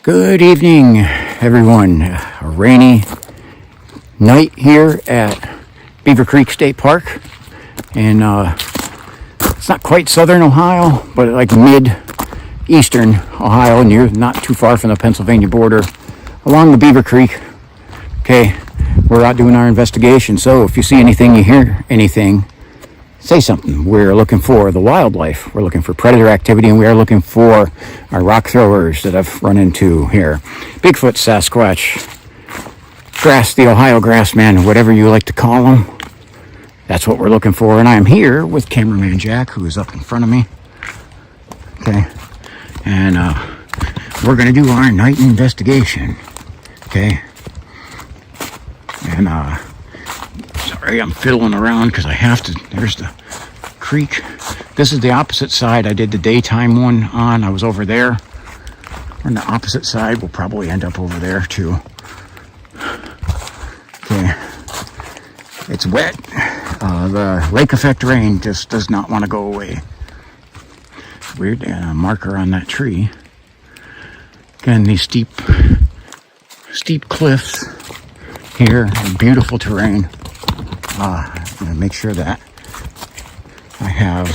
Good evening, everyone. A rainy night here at Beaver Creek State Park. And it's not quite southern Ohio, but like mid-eastern Ohio, and you're not too far from the Pennsylvania border along the Beaver Creek. Okay, we're out doing our investigation, so if you see anything, you hear anything, say something. We're looking for the wildlife. We're looking for predator activity, and we are looking for our rock throwers that I've run into here. Bigfoot, Sasquatch, the Ohio grassman, whatever you like to call them. That's what we're looking for. And I'm here with cameraman Jack, who is up in front of me. Okay. And we're going to do our night investigation. Okay. And sorry, I'm fiddling around because I have to. There's the creek. This is the opposite side. I did the daytime one on. I was over there. We're on the opposite side. We'll probably end up over there too. Okay. It's wet. The lake effect rain just does not want to go away. Weird marker on that tree. Again, these steep cliffs here. Beautiful terrain. I'm going to make sure that I have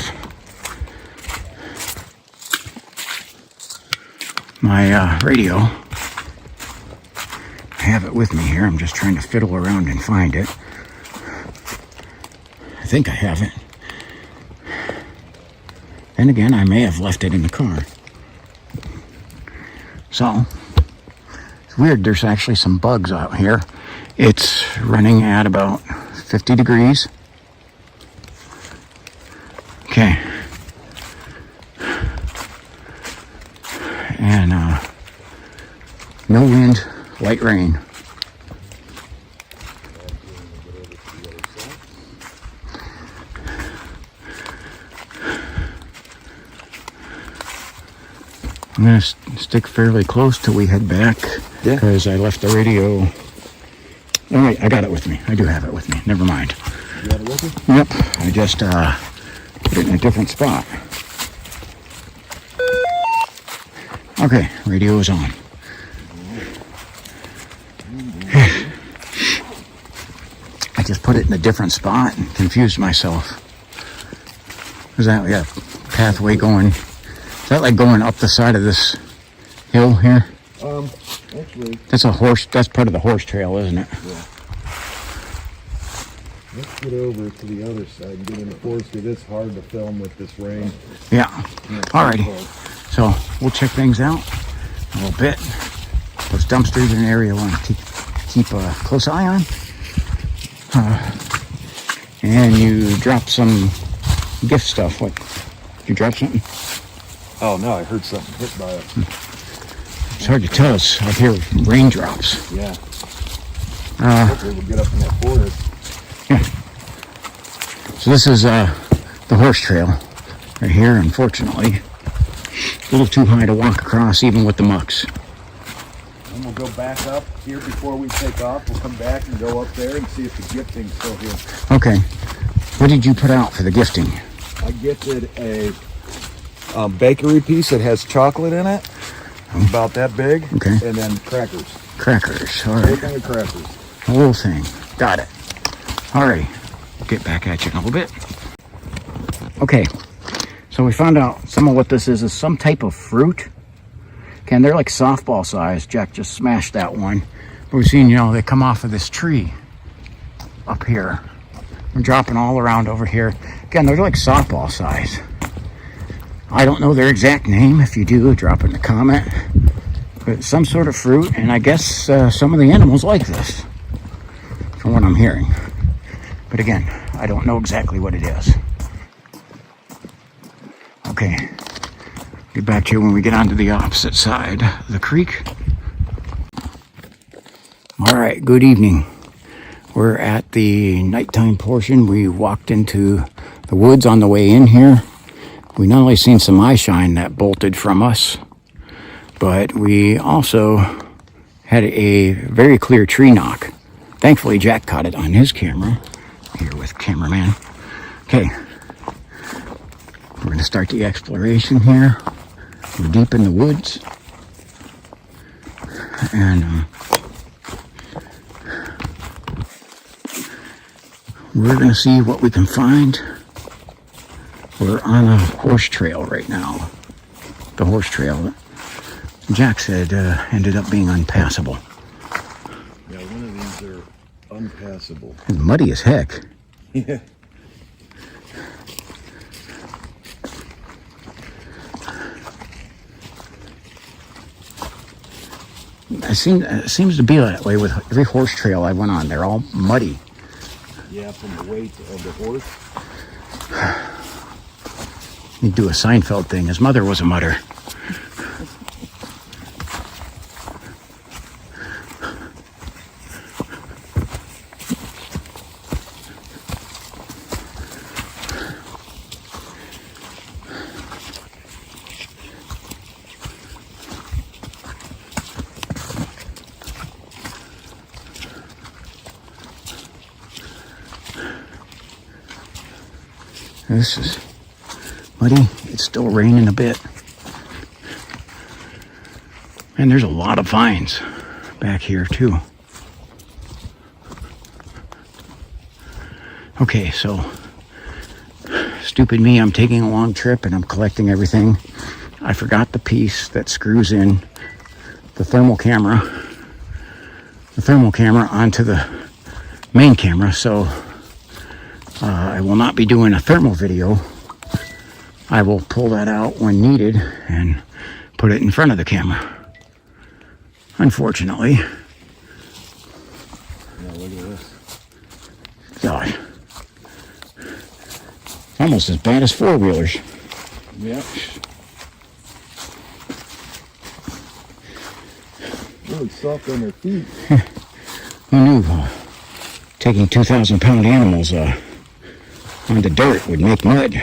my radio. I have it with me here. I'm just trying to fiddle around and find it. I think I have it. Then again, I may have left it in the car. So, it's weird. There's actually some bugs out here. It's running at about 50 degrees. Okay. And no wind, light rain. I'm going to stick fairly close till we head back, because I left the radio. All right, I got it with me. I do have it with me. Never mind. You got it with you? Yep. I just put it in a different spot. Okay, radio is on. I just put it in a different spot and confused myself. Is that, yeah, pathway going? Is that like going up the side of this hill here? Actually, that's part of the horse trail, isn't it? Yeah. Let's get over to the other side and get in the forest. It's hard to film with this rain. Yeah. Alrighty. So we'll check things out a little bit. Those dumpsters are an area I want to keep a close eye on. And you dropped some gift stuff. What? Did you drop something? Oh no, I heard something hit by it. It's hard to tell. It's out here with raindrops. Yeah. Hopefully we'll get up in that forest. Yeah. So this is the horse trail right here, unfortunately. A little too high to walk across even with the mucks. And we'll go back up here before we take off. We'll come back and go up there and see if the gifting's still here. Okay. What did you put out for the gifting? I gifted a bakery piece that has chocolate in it. About that big. Okay. And then crackers. Crackers. All right. Bacon and crackers. The whole thing. Got it. All right. Get back at you in a little bit. Okay. So we found out some of what this is some type of fruit. Okay, and they're like softball size. Jack just smashed that one. But we've seen, they come off of this tree up here. They're dropping all around over here. Again, they're like softball size. I don't know their exact name. If you do, drop in the comment. But some sort of fruit, and I guess some of the animals like this, from what I'm hearing. But again, I don't know exactly what it is. Okay, get back to you when we get onto the opposite side of the creek. All right, good evening. We're at the nighttime portion. We walked into the woods on the way in here. We not only seen some eye shine that bolted from us, but we also had a very clear tree knock. Thankfully, Jack caught it on his camera. Here with cameraman. Okay, we're going to start the exploration here. We're deep in the woods. And we're going to see what we can find. We're on a horse trail right now. The horse trail, Jack said, ended up being unpassable. Yeah, one of these are unpassable. It's muddy as heck. Yeah. It seems to be that way with every horse trail I went on. They're all muddy. Yeah, from the weight of the horse. He'd do a Seinfeld thing. His mother was a mudder. This is muddy. It's still raining a bit. And there's a lot of vines back here too. Okay, so stupid me, I'm taking a long trip and I'm collecting everything. I forgot the piece that screws in the thermal camera onto the main camera, so I will not be doing a thermal video. I will pull that out when needed and put it in front of the camera. Unfortunately. Yeah, look at this. God. It's almost as bad as four-wheelers. Yeah. Really soft on their feet. Who knew taking 2,000-pound animals onto dirt would make mud?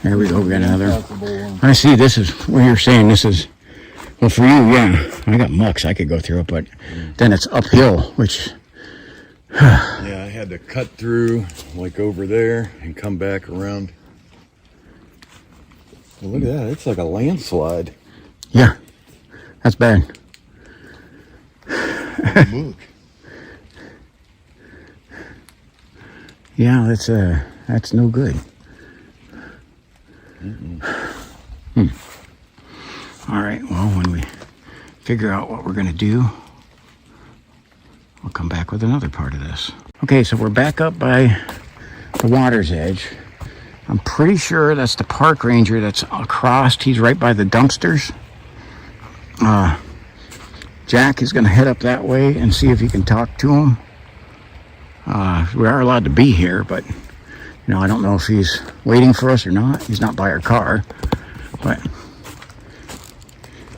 There we go, we got another. I see, this is what you're saying. This is, well, for you, yeah. I got mucks, I could go through it, but then it's uphill, which. Yeah, I had to cut through, like over there, and come back around. Well, look at that, it's like a landslide. Yeah, that's bad. Look. Yeah, that's no good. All right, well, when we figure out what we're going to do, we'll come back with another part of this. Okay, so we're back up by the water's edge. I'm pretty sure that's the park ranger that's across. He's right by the dumpsters. Jack is going to head up that way and see if he can talk to him. We are allowed to be here, but I don't know if he's waiting for us or not. He's not by our car, but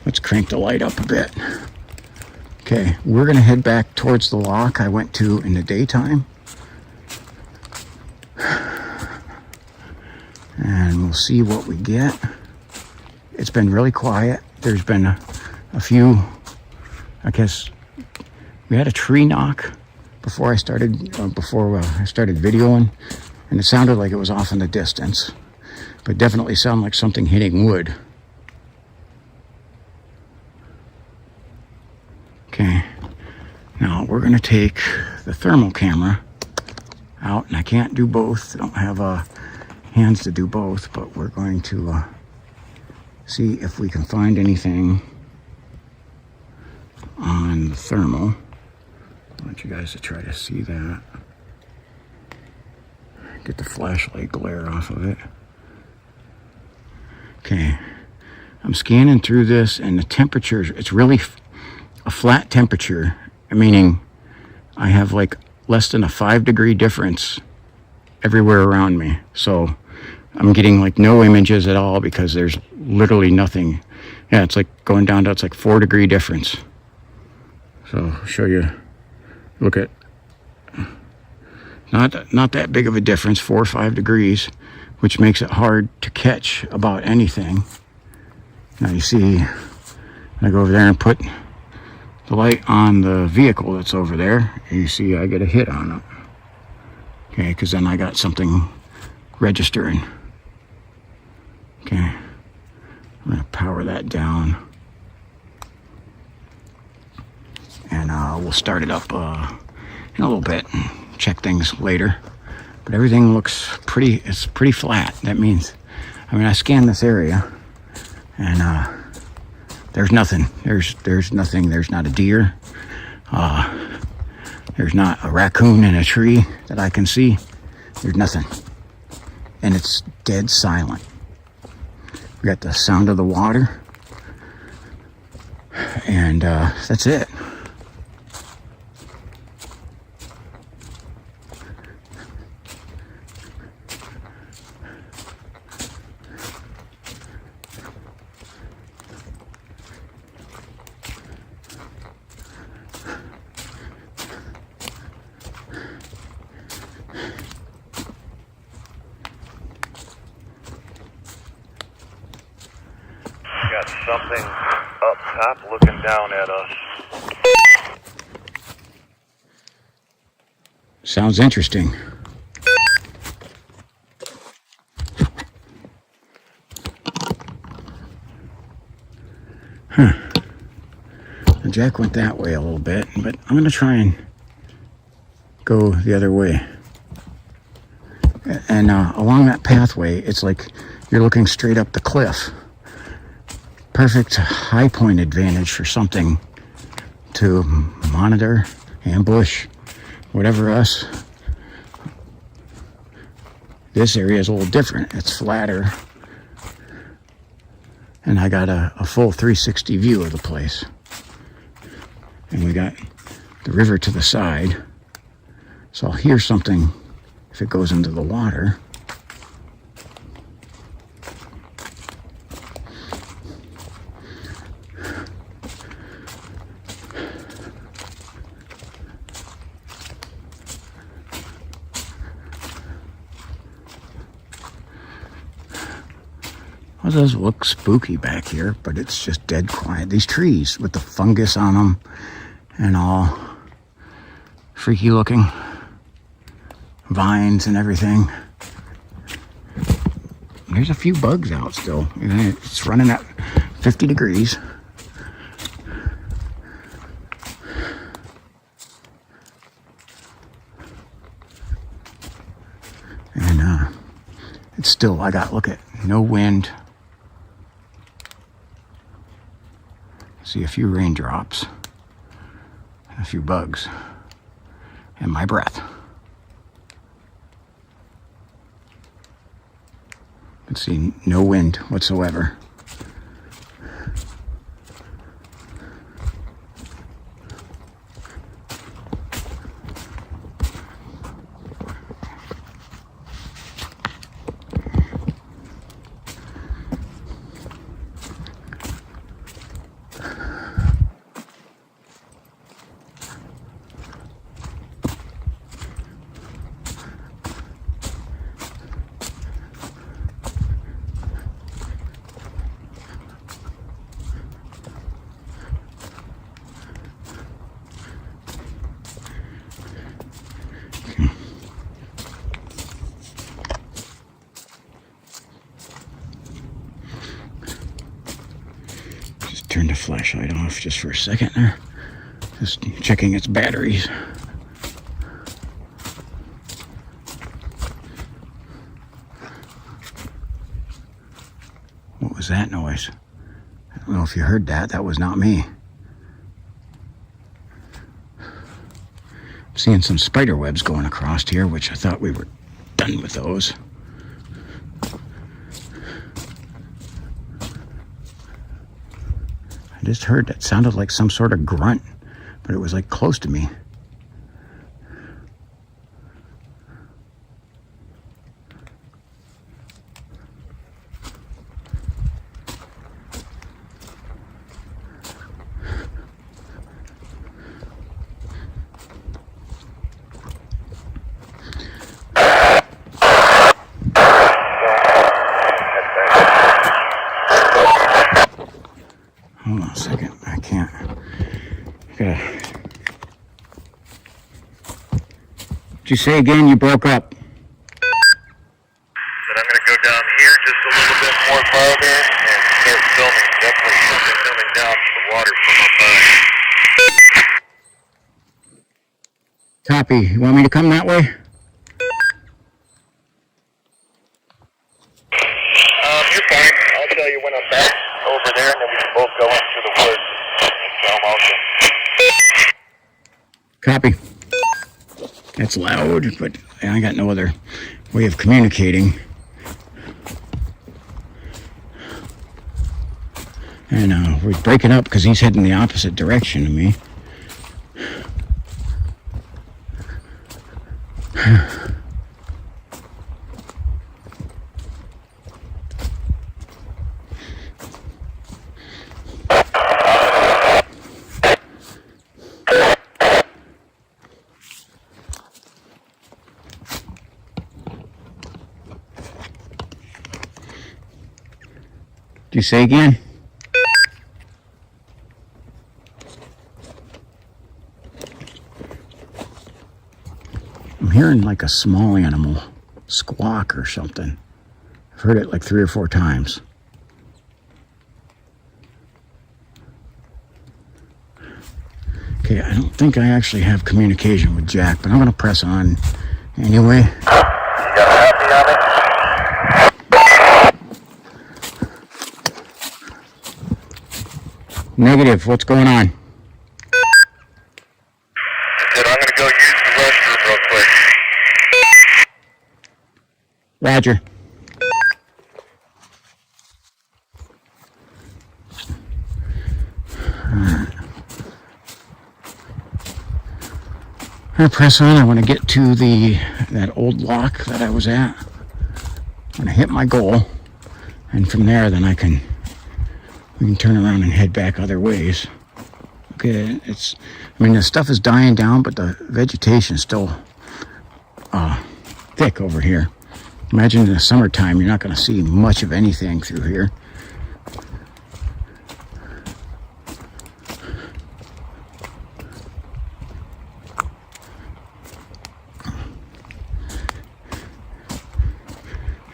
let's crank the light up a bit. Okay, we're going to head back towards the lock I went to in the daytime. And we'll see what we get. It's been really quiet. There's been a few, I guess, we had a tree knock before I started videoing. And it sounded like it was off in the distance, but definitely sounded like something hitting wood. Okay, now we're gonna take the thermal camera out, and I can't do both. I don't have hands to do both, but we're going to see if we can find anything on the thermal. I want you guys to try to see that. Get the flashlight glare off of it. Okay, I'm scanning through this, and the temperature, it's really a flat temperature, meaning I have like less than a 5-degree difference everywhere around me. So I'm getting like no images at all because there's literally nothing. Yeah, it's like going down to, it's like 4-degree difference. So I'll show you, look at Not that big of a difference, 4 or 5 degrees, which makes it hard to catch about anything. Now you see, I go over there and put the light on the vehicle that's over there, and you see I get a hit on it. Okay, because then I got something registering. Okay, I'm gonna power that down, and we'll start it up in a little bit and check things later. But everything looks it's pretty flat. That means, I scanned this area, and there's nothing. There's nothing. There's not a deer. There's not a raccoon in a tree that I can see. There's nothing. And it's dead silent. We got the sound of the water. And that's it. Got something up top looking down at us. Sounds interesting. The jack went that way a little bit, but I'm going to try and go the other way. And along that pathway, it's like you're looking straight up the cliff. Perfect high point advantage for something to monitor, ambush, whatever else. This area is a little different. It's flatter. And I got a full 360 view of the place. And we got the river to the side. So I'll hear something if it goes into the water. Well, it does look spooky back here, but it's just dead quiet. These trees with the fungus on them and all freaky looking vines and everything. There's a few bugs out still. It's running at 50 degrees. And it's still, look at, no wind. See a few raindrops, and a few bugs, and my breath. You can see no wind whatsoever. Turn the flashlight off just for a second there. Just checking its batteries. What was that noise? I don't know if you heard that. That was not me. I'm seeing some spider webs going across here, which I thought we were done with those. I just heard that sounded like some sort of grunt, but it was like close to me. Did you say again? You broke up. But I'm going to go down here just a little bit more farther and start filming. Definitely something coming down from the water from up high. Copy. You want me to come that way? You're fine. I'll tell you when I'm back over there, and then we can both go into the woods and film also. Copy. That's loud, but I got no other way of communicating. And we're breaking up because he's heading the opposite direction to me. Do you say again? I'm hearing like a small animal squawk or something. I've heard it like 3 or 4 times. Okay, I don't think I actually have communication with Jack, but I'm gonna press on anyway. You got a happy on it? Negative, what's going on? I said I'm going to go use the restroom real quick. Roger. I'm gonna press on. I want to get to that old lock that I was at. I'm gonna hit my goal, and from there, then we can turn around and head back other ways. Okay, I mean, the stuff is dying down, but the vegetation is still thick over here. Imagine in the summertime, you're not going to see much of anything through here.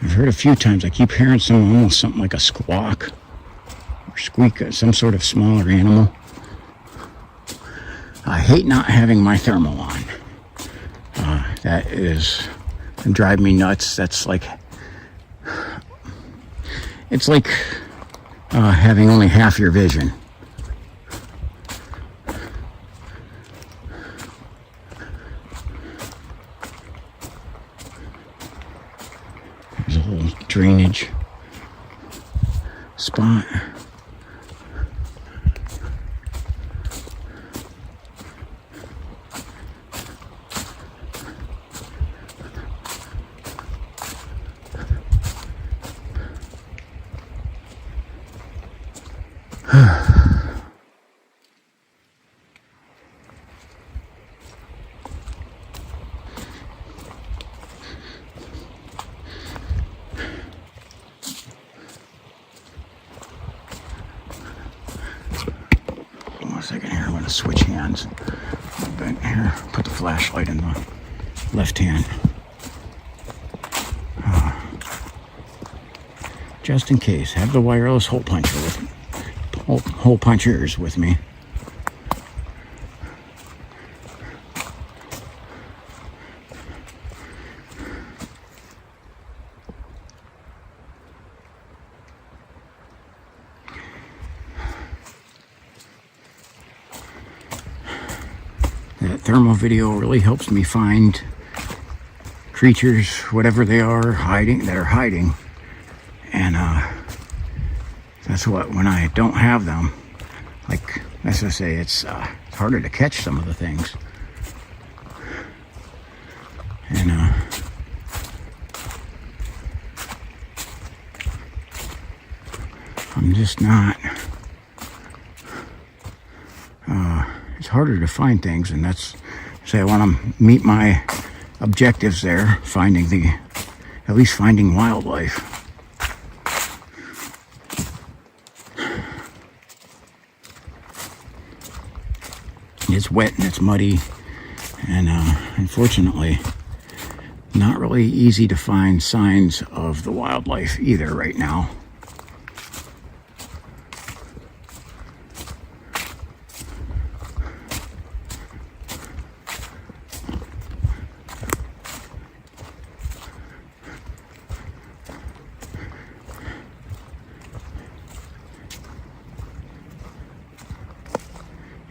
I've heard a few times, I keep hearing something like a squawk or squeak, some sort of smaller animal. I hate not having my thermal on. That is drive me nuts. That's like, it's like having only half your vision. There's a whole drainage spot. Second here, I'm going to switch hands a little bit here. Put the flashlight in the left hand. Just in case, have the wireless hole puncher with me. Hole punchers with me. That thermal video really helps me find creatures, whatever they are, that are hiding. And that's what, when I don't have them, like, as I say, it's harder to catch some of the things. And I'm just not, it's harder to find things, and that's, say, I want to meet my objectives there, at least finding wildlife. It's wet and it's muddy, and unfortunately not really easy to find signs of the wildlife either right now.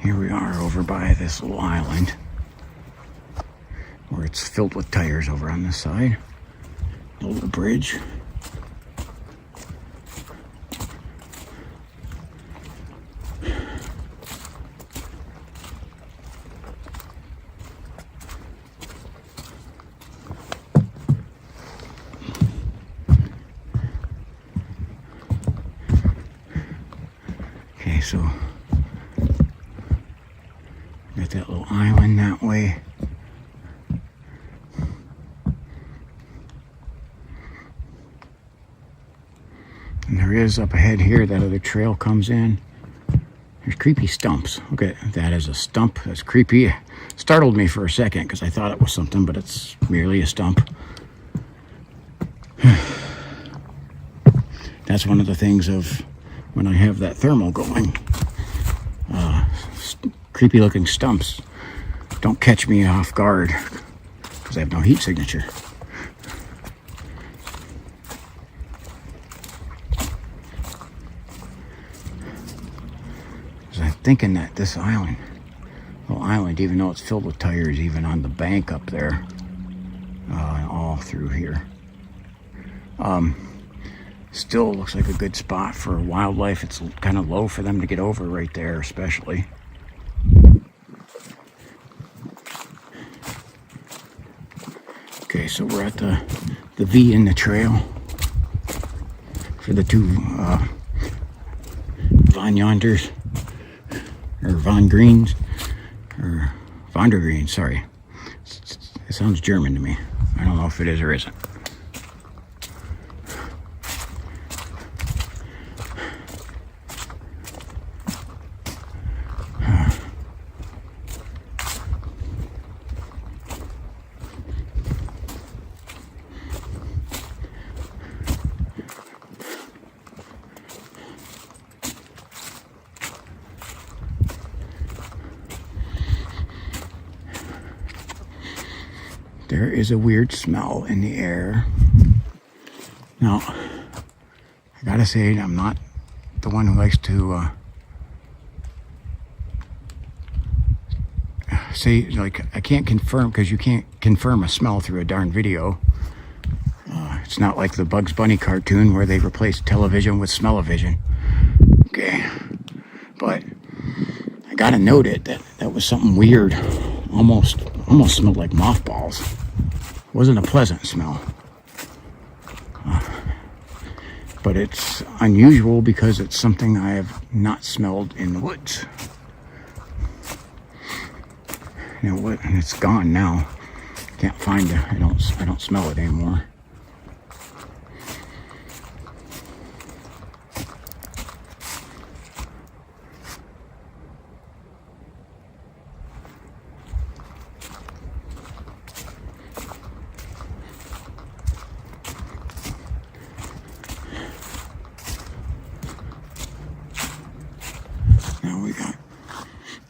Here we are over by this little island where it's filled with tires over on this side. A little bridge. Okay, so got that little island that way. And there is up ahead here, that other trail comes in. There's creepy stumps. Look at that as a stump. That's creepy. Startled me for a second because I thought it was something, but it's merely a stump. That's one of the things of when I have that thermal going. Creepy looking stumps don't catch me off guard because I have no heat signature. So I'm thinking that this island, little island, even though it's filled with tires, even on the bank up there, all through here, still looks like a good spot for wildlife. It's kind of low for them to get over right there, especially. Okay, so we're at the V in the trail for the two Von Yonders, or Von Greens, or Vondergreen, sorry. It sounds German to me. I don't know if it is or isn't. There is a weird smell in the air. Now, I gotta say, I'm not the one who likes to say, like, I can't confirm, because you can't confirm a smell through a darn video. It's not like the Bugs Bunny cartoon where they replaced television with smell-o-vision. Okay, but I gotta note it, that was something weird. Almost smelled like mothballs. Wasn't a pleasant smell. But it's unusual because it's something I have not smelled in the woods. You know what? And it's gone now. Can't find it. I don't smell it anymore.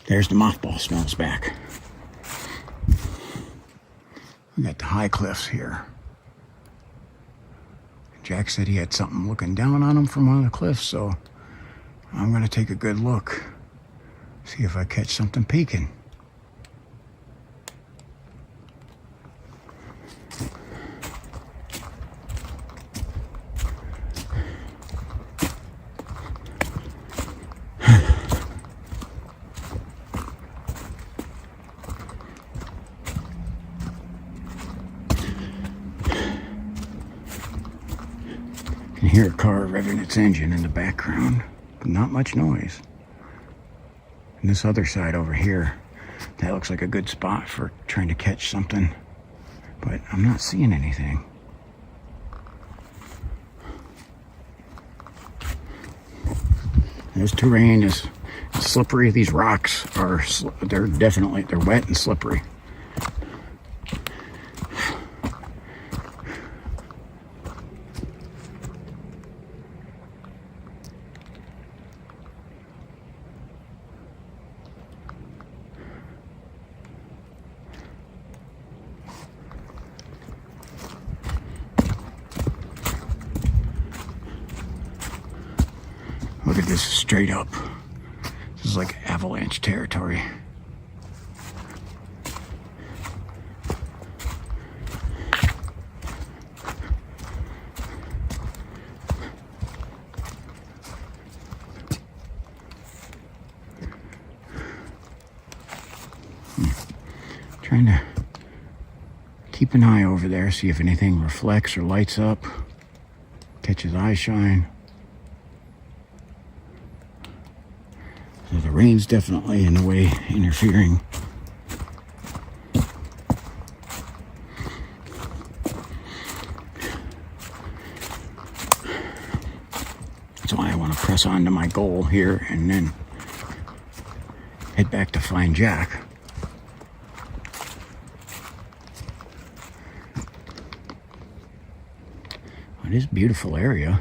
There's the mothball smells back. We got the high cliffs here. Jack said he had something looking down on him from one of the cliffs, so I'm gonna take a good look. See if I catch something peeking. I can hear a car revving its engine in the background, but not much noise. And this other side over here, that looks like a good spot for trying to catch something, but I'm not seeing anything. This terrain is slippery. These rocks are, they're wet and slippery. Look at this straight up. This is like avalanche territory. Trying to keep an eye over there, see if anything reflects or lights up, catches eye shine. So the rain's definitely in the way interfering. That's why I want to press on to my goal here and then head back to find Jack. It is a beautiful area.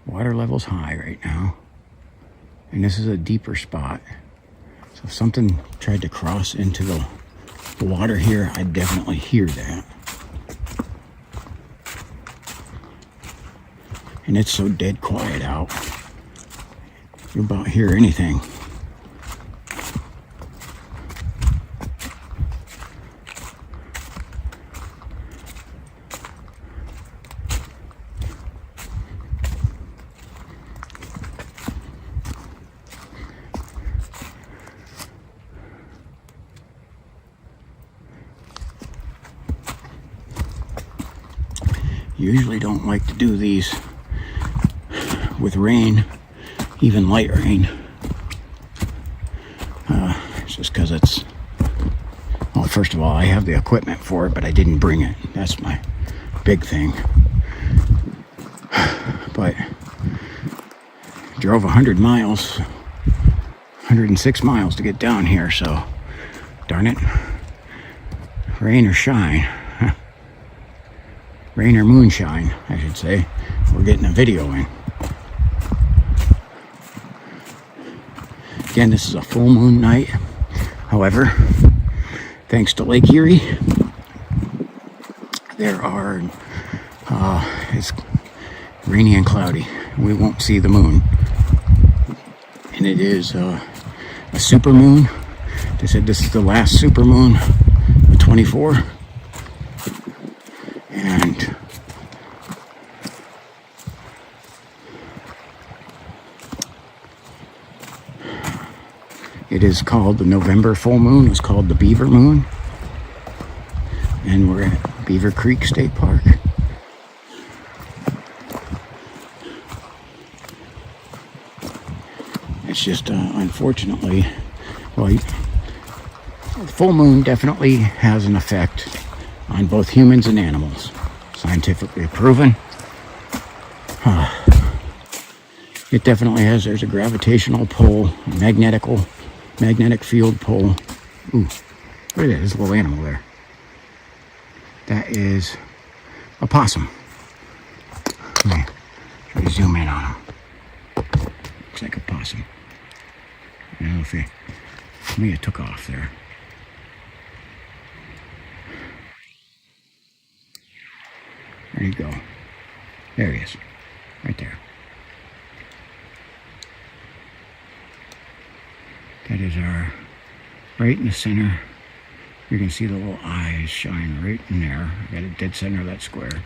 Water level's high right now. And this is a deeper spot. So if something tried to cross into the water here, I'd definitely hear that. And it's so dead quiet out. You about hear anything. Usually don't like to do these with rain, even light rain. It's just because it's, well, first of all, I have the equipment for it, but I didn't bring it. That's my big thing. But drove 100 miles, 106 miles to get down here, so darn it, rain or shine. Rain or moonshine, I should say. We're getting a video in. Again, this is a full moon night. However, thanks to Lake Erie, it's rainy and cloudy. We won't see the moon. And it is a super moon. They said this is the last super moon of 24. And it is called the November full moon. It's called the Beaver moon. And we're at Beaver Creek State Park. It's just unfortunately, well, the full moon definitely has an effect on both humans and animals. Scientifically proven. It definitely has. There's a gravitational pull, a magnetic field pull. Ooh, look at that, there's a little animal there. That is a possum. Let me try to zoom in on him. Looks like a possum. I don't know if he, maybe it took off there. There you go. There he is. Right there. That is our, right in the center. You can see the little eyes shine right in there. Right at dead center of that square.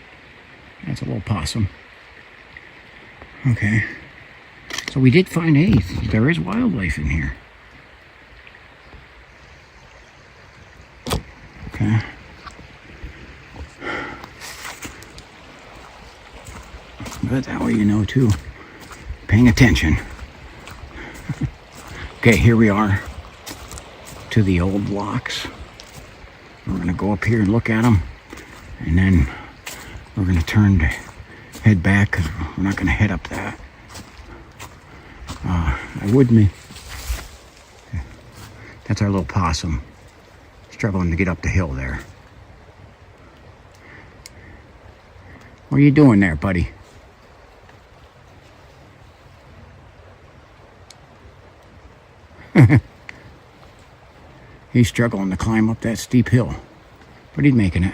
That's a little possum. Okay. So we did find there is wildlife in here. Okay. But that way you know too. Paying attention. Okay, here we are to the old blocks. We're going to go up here and look at them. And then we're going to turn to head back because we're not going to head up that. I would me. That's our little possum, struggling to get up the hill there. What are you doing there, buddy? He's struggling to climb up that steep hill, but he's making it.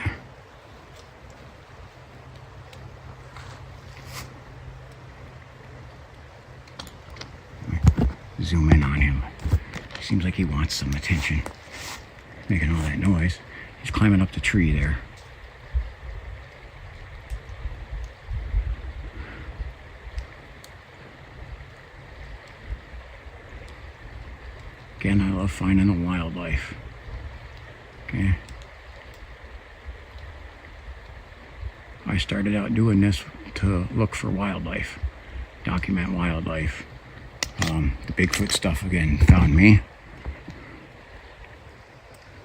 Zoom in on him. Seems like he wants some attention. Making all that noise. He's climbing up the tree there. Again, I love finding the wildlife. Okay. I started out doing this to look for wildlife, document wildlife. The Bigfoot stuff again found me.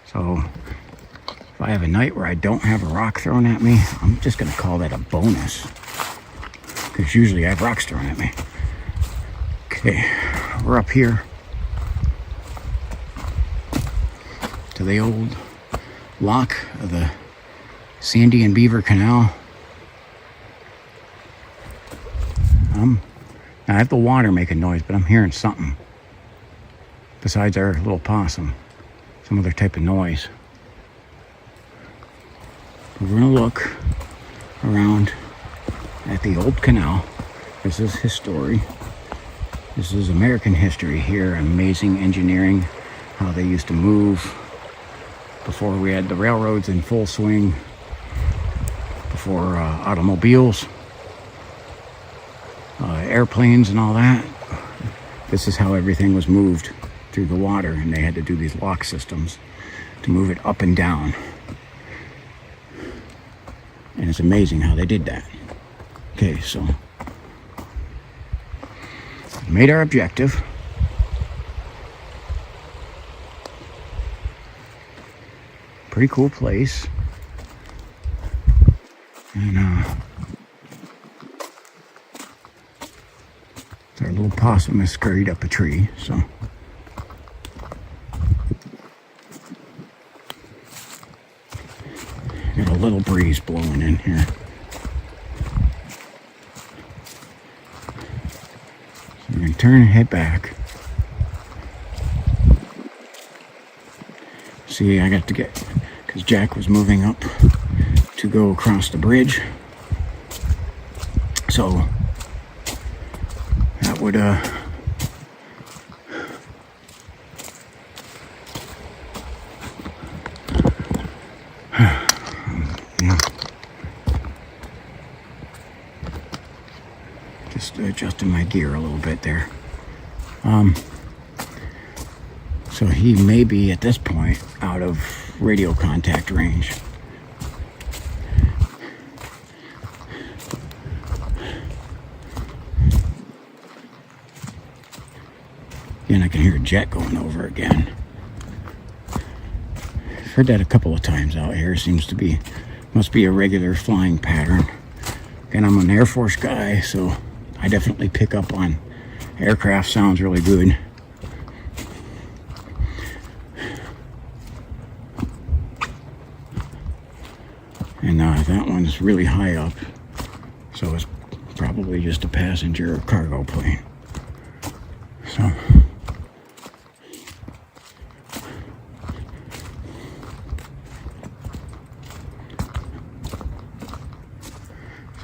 So if I have a night where I don't have a rock thrown at me, I'm just gonna call that a bonus, because usually I have rocks thrown at me. Okay, we're up here to the old lock of the Sandy and Beaver Canal. I have the water making noise, but I'm hearing something besides our little possum, some other type of noise. We're gonna look around at the old canal. This is history. This is American history here. Amazing engineering, how they used to move before we had the railroads in full swing, before automobiles, airplanes and all that. This is how everything was moved through the water, and they had to do these lock systems to move it up and down. And it's amazing how they did that. Okay, so we made our objective. Pretty cool place. And our little possum has scurried up a tree, so got a little breeze blowing in here. So we're gonna turn and head back. See, I got to get, because Jack was moving up to go across the bridge. So that would just adjusting my gear a little bit there. So he may be at this point out of radio contact range. And I can hear a jet going over again. I've heard that a couple of times out here. Must be a regular flying pattern. And I'm an Air Force guy, so I definitely pick up on aircraft sounds really good. And that one's really high up, so it's probably just a passenger or cargo plane. So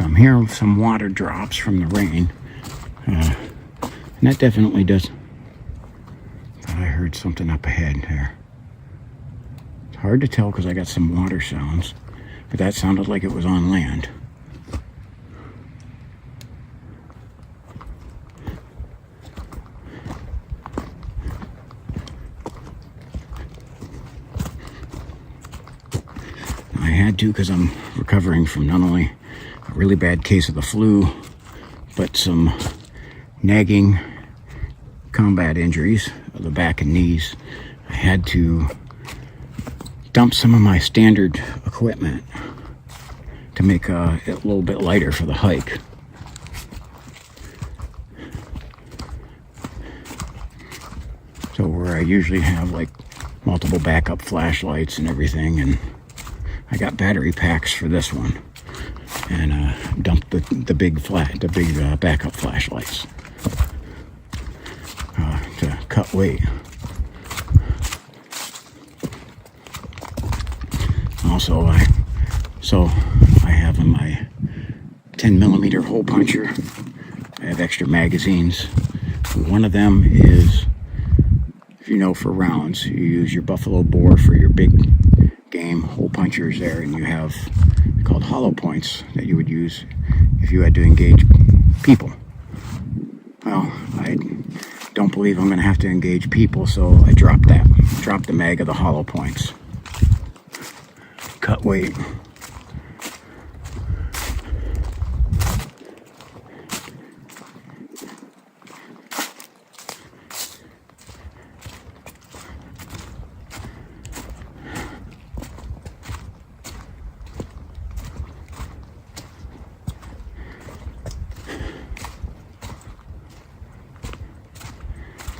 I'm hearing some water drops from the rain, and that definitely does. Thought I heard something up ahead there. It's hard to tell because I got some water sounds, but that sounded like it was on land. I had to, because I'm recovering from not only a really bad case of the flu, but some nagging combat injuries of the back and knees. I had to dump some of my standard equipment to make it a little bit lighter for the hike. usually have like multiple backup flashlights and everything, and I got battery packs for this one, and dumped the big backup flashlights to cut weight. Also, I have in my 10mm hole puncher, I have extra magazines. One of them is, if you know, for rounds, you use your buffalo bore for your big game hole punchers there, and you have called hollow points that you would use if you had to engage people. Well, I don't believe I'm going to have to engage people, so I dropped the mag of the hollow points. Cut weight.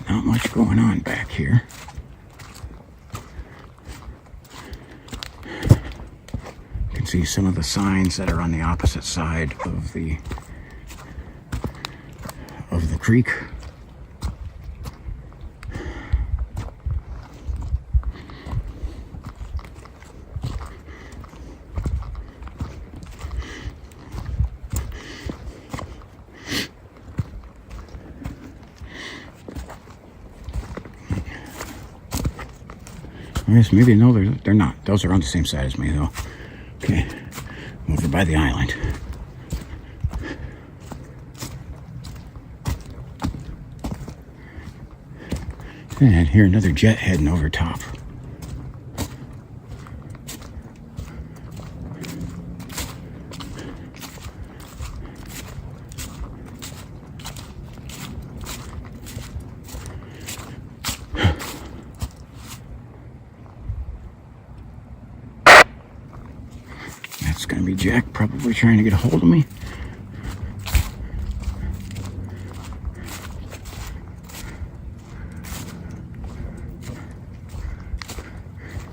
Not much going on back here. You can see some of the signs that are on the opposite side of the creek. I guess maybe no, they're not. Those are on the same side as me, though. Okay, over by the island. And here another jet heading over top. That's gonna be Jack probably trying to get a hold of me.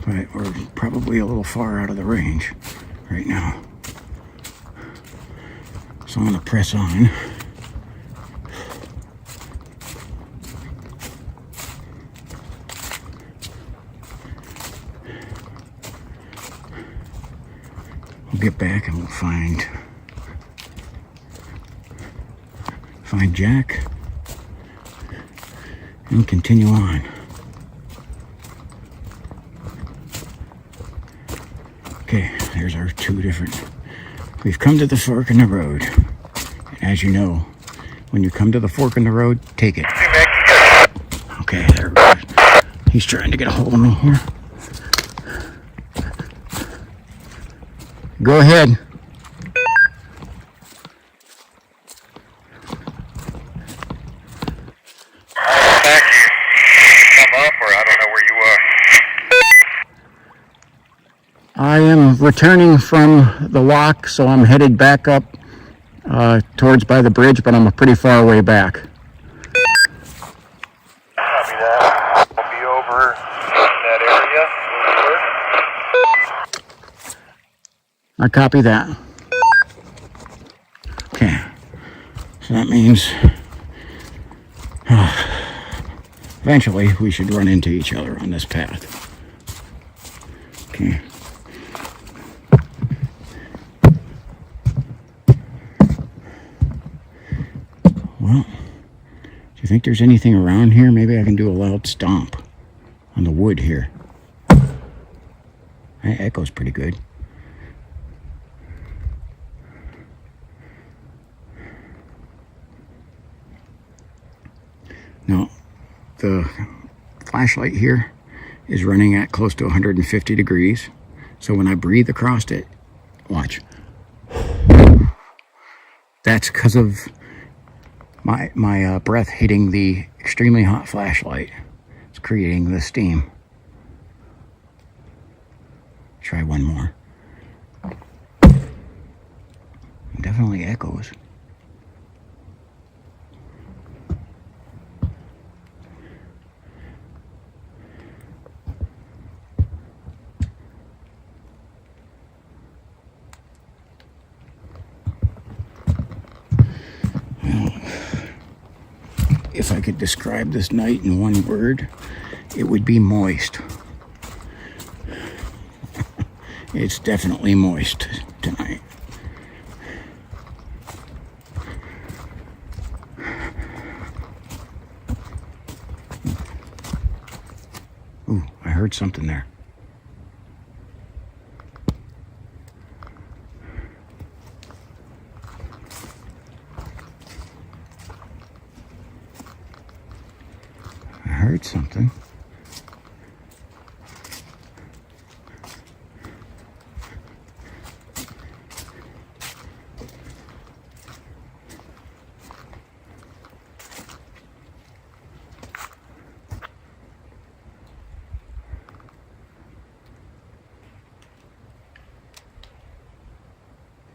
But we're probably a little far out of the range right now. So I'm gonna press on. We'll get back and we'll find Jack and continue on. Okay, there's our two different. We've come to the fork in the road. And as you know, when you come to the fork in the road, take it. Okay, there we go. He's trying to get a hold of me here. Go ahead. Thank you. Come up, or I don't know where you are. I am returning from the lock, so I'm headed back up towards by the bridge, but I'm a pretty far way back. Copy that. We'll be over in that area. I copy that. Okay, so that means eventually we should run into each other on this path. Okay. Well, do you think there's anything around here? Maybe I can do a loud stomp on the wood here. That echoes pretty good. Now, the flashlight here is running at close to 150 degrees. So when I breathe across it, watch. That's because of my breath hitting the extremely hot flashlight. It's creating the steam. Try one more. Definitely echoes. if I could describe this night in one word, it would be moist. It's definitely moist tonight. Ooh, I heard something there. I heard something.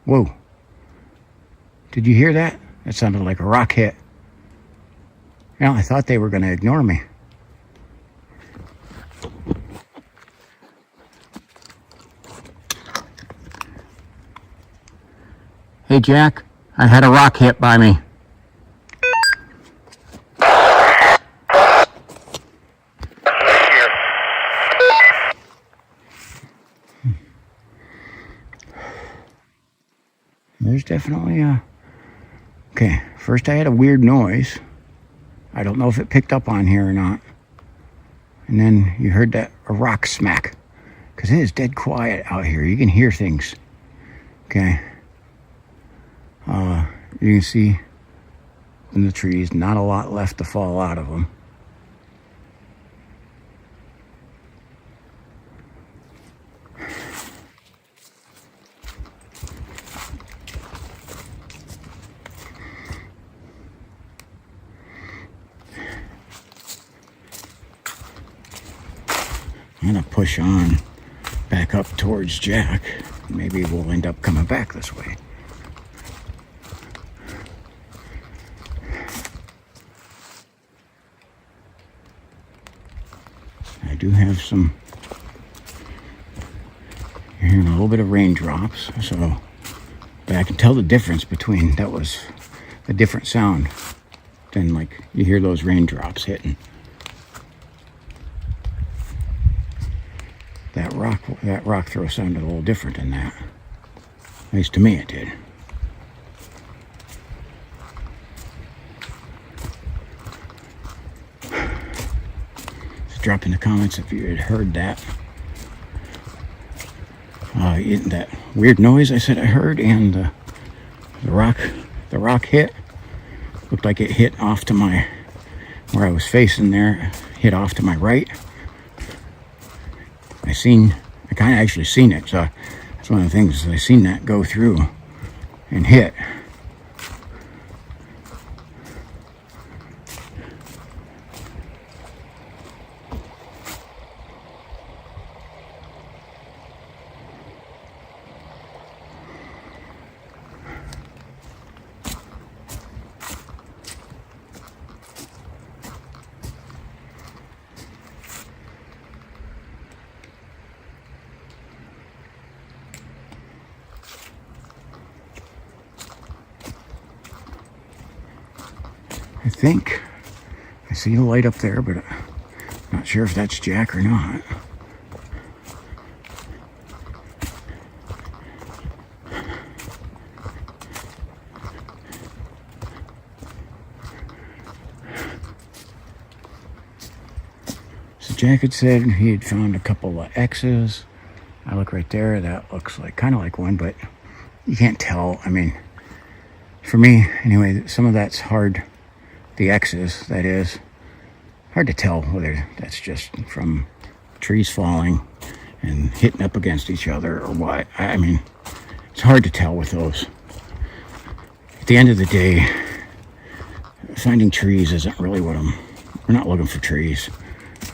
Whoa. Did you hear that? That sounded like a rock hit. Well, I thought they were going to ignore me. Hey, Jack, I had a rock hit by me. There's definitely a... Okay, first I had a weird noise. I don't know if it picked up on here or not. And then you heard a rock smack. Because it is dead quiet out here. You can hear things. Okay. You can see in the trees, not a lot left to fall out of them. I'm going to push on back up towards Jack. Maybe we'll end up coming back this way. I do have some... You're hearing a little bit of raindrops, so... But I can tell the difference between... That was a different sound than like you hear those raindrops hitting. That rock throw sounded a little different than that. At least to me it did. Just drop in the comments if you had heard that. That weird noise I said I heard, and the rock hit. Looked like it hit off to my, where I was facing there, hit off to my right. I kind of actually seen it, so that's one of the things, I seen that go through and hit. I think I see the light up there, but I'm not sure if that's Jack or not. So Jack had said he had found a couple of X's. I look right there, that looks like kind of like one, but you can't tell. I mean, for me anyway, some of that's hard. The X's, that is, hard to tell whether that's just from trees falling and hitting up against each other or what. I mean, it's hard to tell with those. At the end of the day, finding trees isn't really what we're not looking for trees.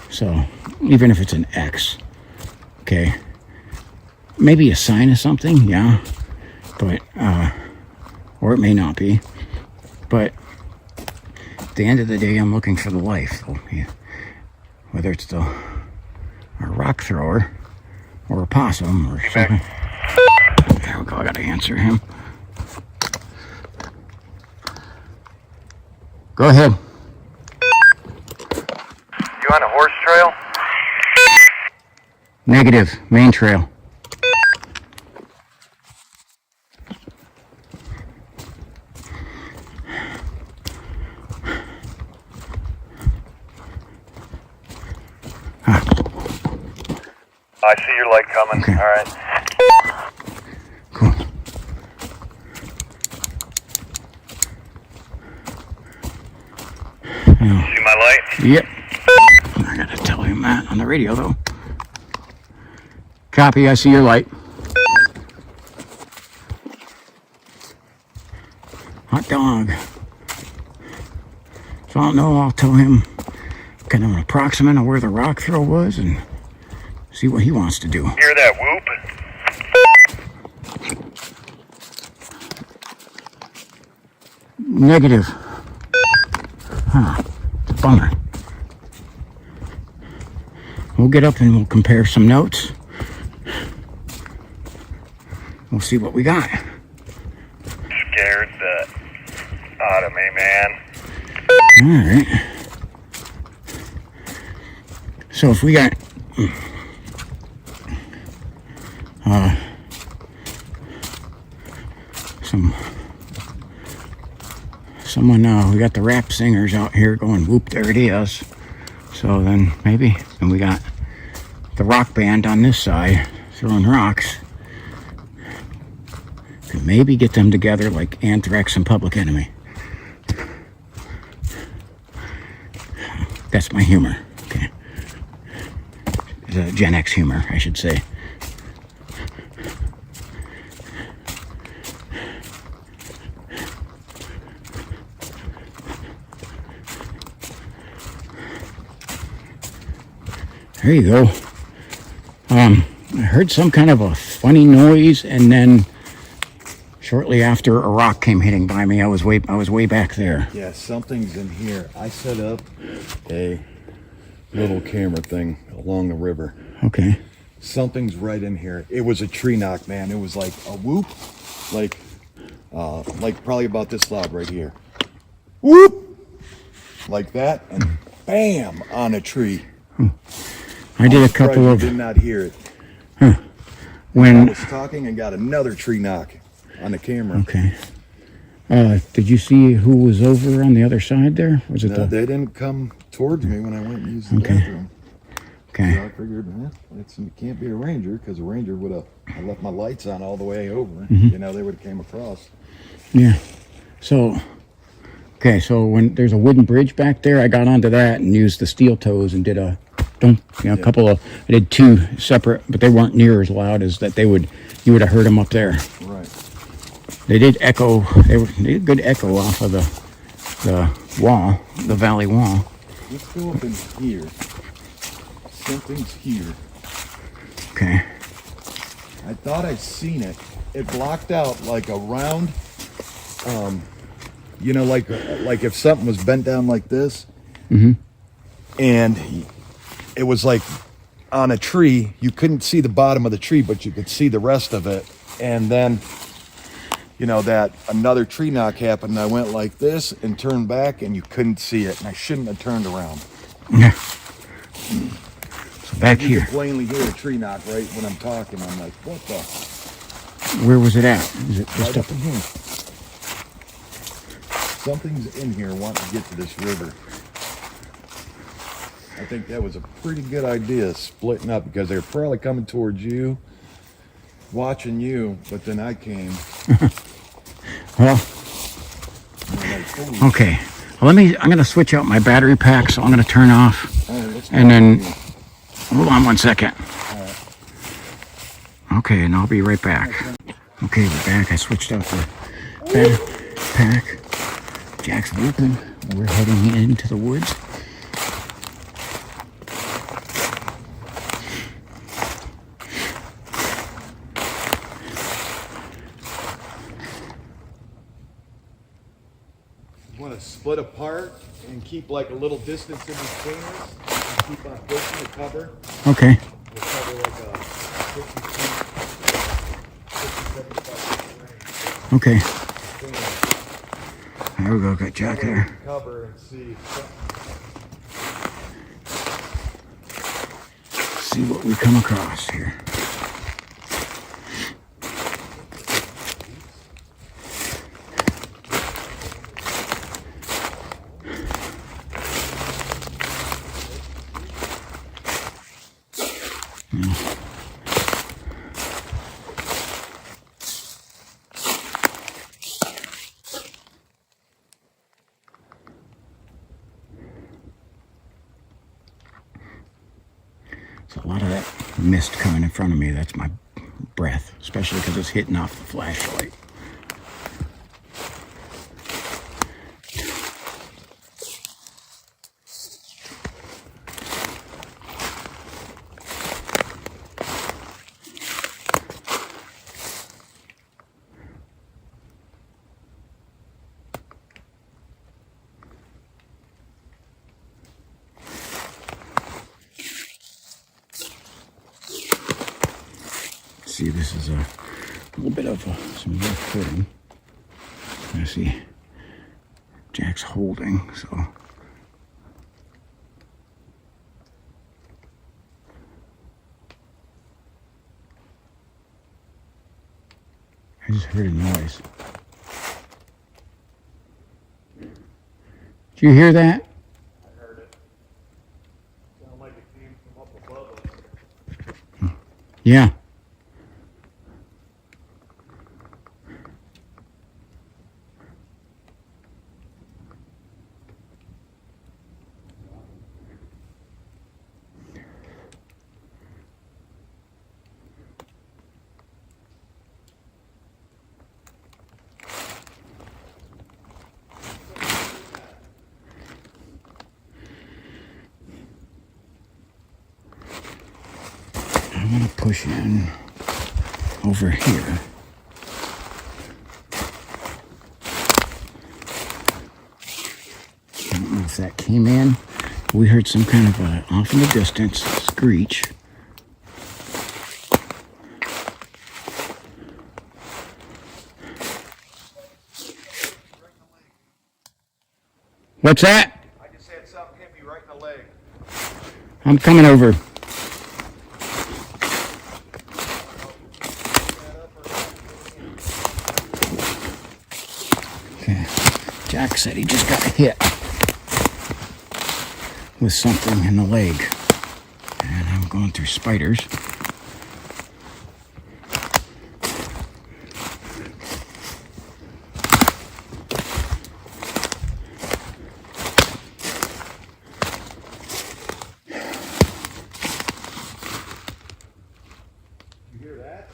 So even if it's an X, okay, maybe a sign of something, yeah, but, or it may not be, but at the end of the day, I'm looking for the life, yeah. Whether it's a rock thrower or a possum or something. There we go, I gotta answer him. Go ahead. You on a horse trail? Negative. Main trail. I see your light coming. Okay. All right. Cool. See my light? Yep. I gotta tell him that on the radio though. Copy, I see your light. Hot dog. So I don't know, I'll tell him kind of an approximate of where the rock throw was and see what he wants to do. Hear that whoop? Negative. Huh. It's a bummer. We'll get up and we'll compare some notes. We'll see what we got. Scared the out of me, man. Alright. So if we got we got the rap singers out here going whoop, there it is. So then maybe, and we got the rock band on this side throwing rocks. Could maybe get them together like Anthrax and Public Enemy. That's my humor. Okay. Gen X humor, I should say. There you go. I heard some kind of a funny noise, and then shortly after, a rock came hitting by me. I was way back there. Yeah, something's in here. I set up a little camera thing along the river. Okay. Something's right in here. It was a tree knock, man. It was like a whoop, like probably about this loud right here. Whoop, like that, and bam on a tree. I did a couple of. Did not hear it. Huh. When I was talking and got another tree knock on the camera. Okay. Did you see who was over on the other side there? Was it No, they didn't come towards me when I went and used the Okay. bathroom. Okay. So I figured, it can't be a ranger, because a ranger would have. I left my lights on all the way over. Mm-hmm. You know, they would have came across. Yeah. So. Okay, so when there's a wooden bridge back there, I got onto that and used the steel toes and did a couple of. I did two separate, but they weren't near as loud as that. You would have heard them up there. Right. They did echo. They did good echo off of the wall, the valley wall. Let's go up in here. Something's here. Okay. I thought I'd seen it. It blocked out like a round. You know, like if something was bent down like this, Mm-hmm. and it was like on a tree. You couldn't see the bottom of the tree, but you could see the rest of it. And then, you know, that another tree knock happened. And I went like this and turned back, and you couldn't see it. And I shouldn't have turned around. Yeah. So back You here. could plainly hear a tree knock right when I'm talking. I'm like, what the? Where was it at? Is it Right just up up? in here. Something's in here wanting to get to this river. I think that was a pretty good idea, splitting up, because they're probably coming towards you, watching you, but then I came. Well, And I'm like, holy okay. Well, I'm going to switch out my battery pack, so I'm going to turn off. All right, let's go And then, here. hold on 1 second. All right. Okay, and I'll be right back. Okay, we're back. I switched out the battery pack. Jack's open. We're heading into the woods. You want to split apart and keep like a little distance in between us, and keep on pushing the cover. Okay. We'll cover like a 50 feet, 50, 75 range. Okay. Between us. There we go. Got Jack there. Cover and see. see what we come across here. So a lot of that mist coming in front of me, that's my breath, especially because it's hitting off the flashlight. See, this is a little bit of some rough footing. I see Jack's holding, so I just heard a noise. Did you hear that? I heard it. Sounded like it came from up above us. Yeah. I'm going to push in over here. I don't know if that came in. We heard some kind of off in the distance screech. What's that? I just had something hit me right in the leg. I'm coming over. Okay. Jack said he just got hit with something in the leg. And I'm going through spiders. You hear that?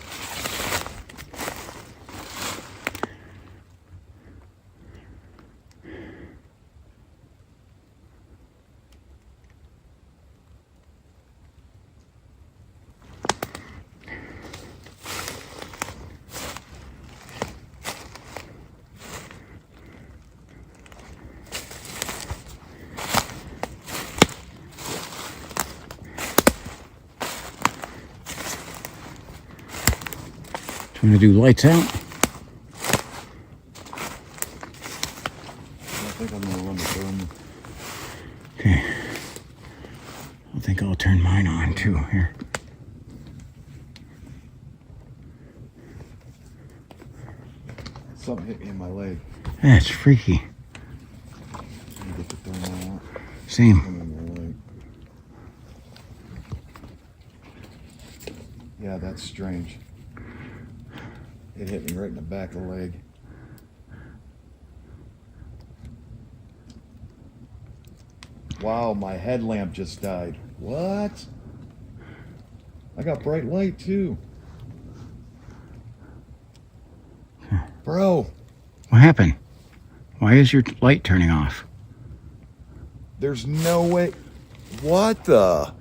Trying to do lights out. I think I'm gonna run the gun. Okay. I think I'll turn mine on too here. Something hit me in my leg. That's freaky. Let me get the thermal out. Same. In my leg. Yeah, that's strange. It hit me right in the back of the leg. Wow, my headlamp just died. What? I got bright light too. Bro, What happened? Why is your light turning off? there's no way. What the?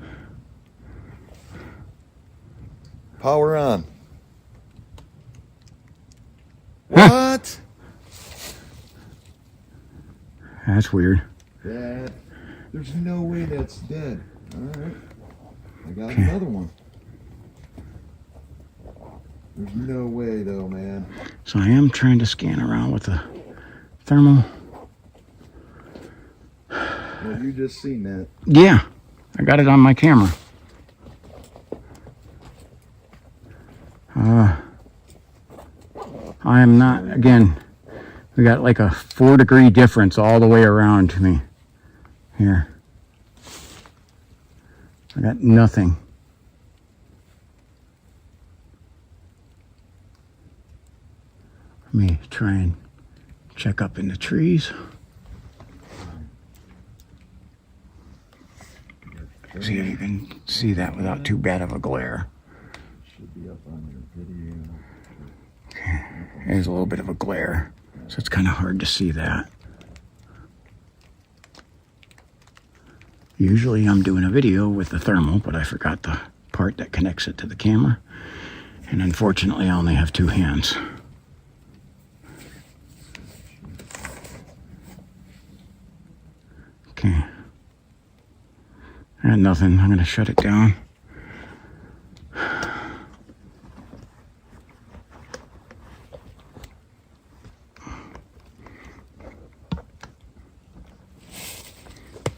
Power on. What? That's weird. That. There's no way that's dead. Alright. I got another one. There's no way though, man. So I am trying to scan around with the thermal. Well, you just seen that. Yeah, I got it on my camera. I am not, again, we got like a 4-degree difference all the way around to me. Here. I got nothing. Let me try and check up in the trees. See if you can see that without too bad of a glare. Should be up on your video. Okay. There's a little bit of a glare, so it's kind of hard to see that. Usually I'm doing a video with the thermal, but I forgot the part that connects it to the camera. And unfortunately, I only have 2 hands. Okay. I got nothing. I'm going to shut it down.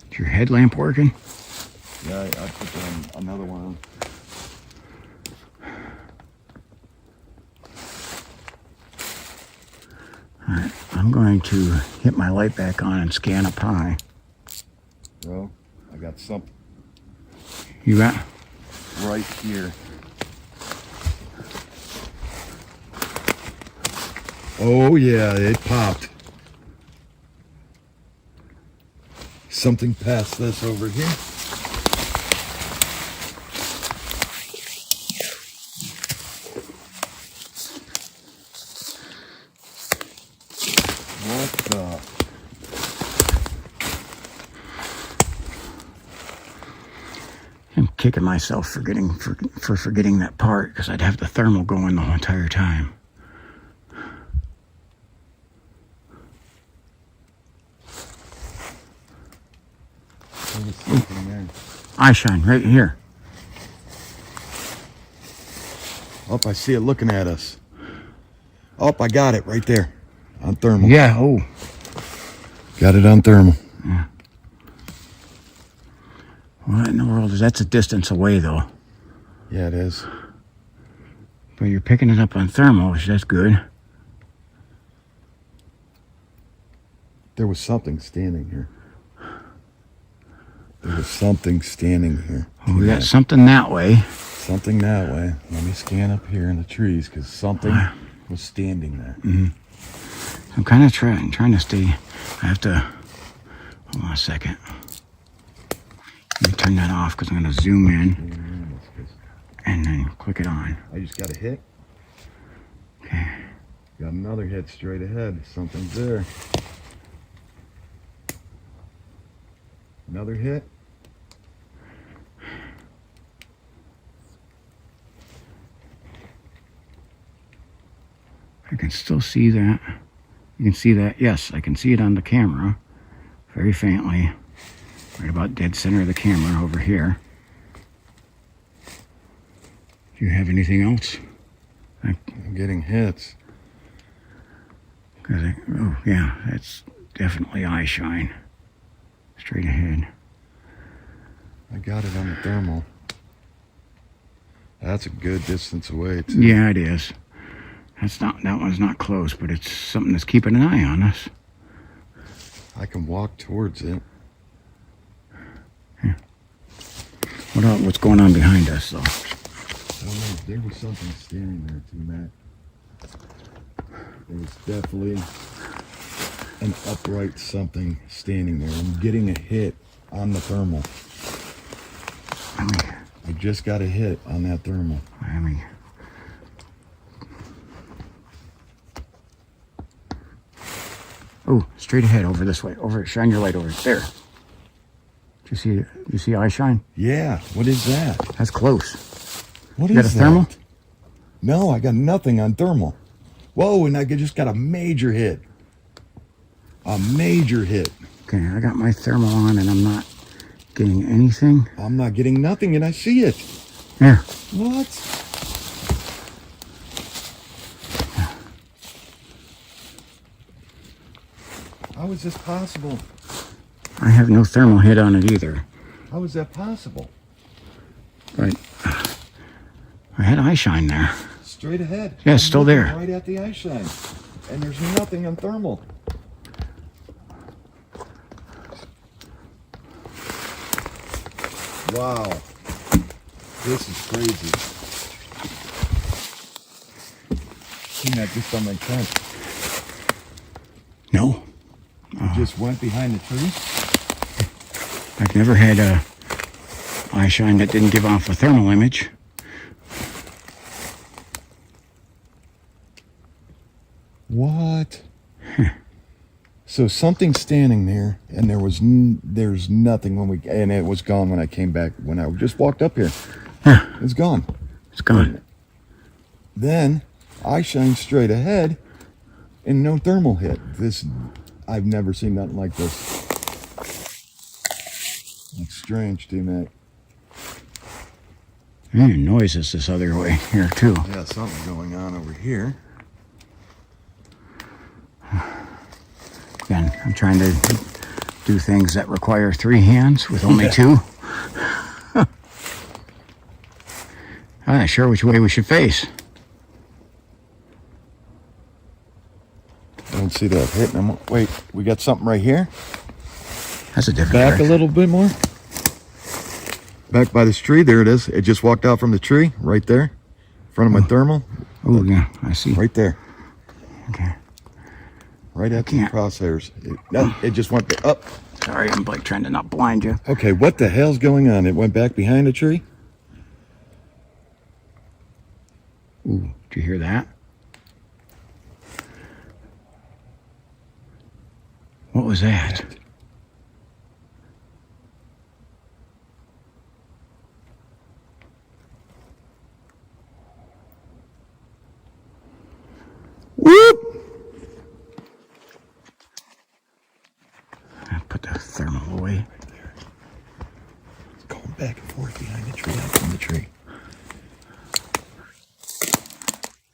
Is your headlamp working? Yeah, I put another one on. Alright, I'm going to hit my light back on and scan up high. Bro, I got something You got? right here. Oh yeah, it popped. Something past this over here. What the? I'm kicking myself for forgetting that part, because I'd have the thermal going the whole entire time. There was something there. Eye shine right here. Oh, I see it looking at us. Oh, I got it right there on thermal. Yeah. Oh. Got it on thermal. Yeah. What in the world is that's a distance away though? Yeah, it is. But you're picking it up on thermal, which that's good. There was something standing here. There was something standing here. Oh, we got something that way. Something that way. Let me scan up here in the trees because something was standing there. I'm kind of trying to stay. I have to. Hold on a second. Let me turn that off because I'm going to zoom in and then click it on. I just got a hit. Okay. Got another hit straight ahead. Something's there. Another hit. I can still see that. You can see that. Yes, I can see it on the camera. Very faintly. Right about dead center of the camera over here. Do you have anything else? I'm getting hits. Oh, yeah, that's definitely eye shine. Straight ahead. I got it on the thermal. That's a good distance away, too. Yeah, it is. That one's not close, but it's something that's keeping an eye on us. I can walk towards it. Yeah. What's going on behind us, though? I don't know. There was something standing there, too, Matt. There was definitely an upright something standing there. I'm getting a hit on the thermal. I just got a hit on that thermal. Oh, straight ahead, over this way. Over, shine your light over there. Do you see eye shine? Yeah, what is that? That's close. What You is got a thermal? that? No, I got nothing on thermal. Whoa, and I just got a major hit. A major hit. Okay, I got my thermal on and I'm not getting anything. I'm not getting nothing and I see it. There. What? How is this possible? I have no thermal hit on it either. How is that possible? Right. I had eye shine there. straight ahead. Yeah, it's still there. Right at the eye shine. And there's nothing on thermal. Wow. This is crazy. Seen that just on my tent. No. It just went behind the tree. I've never had a eye shine that didn't give off a thermal image. What? So something's standing there, and there's nothing when and it was gone when I came back. When I just walked up here, it's gone. It's gone. Then I shine straight ahead, and no thermal hit. I've never seen nothing like this. It's strange, T-Mac. And noises this other way here too. Yeah, something going on over here. Again, I'm trying to do things that require 3 hands with only 2. I'm not sure which way we should face. I don't see that hitting them. Wait, we got something right here. That's a different Back direction. a little bit more. Back by this tree. There it is. It just walked out from the tree right there. In front of my thermal. Oh, yeah, I see. Right there. Okay. Right at the crosshairs. It just went up. Sorry, I'm like trying to not blind you. Okay, what the hell's going on? It went back behind the tree? Ooh, did you hear that? What was that? Whoop! I put the thermal away. It's going back and forth behind the tree, out from the tree.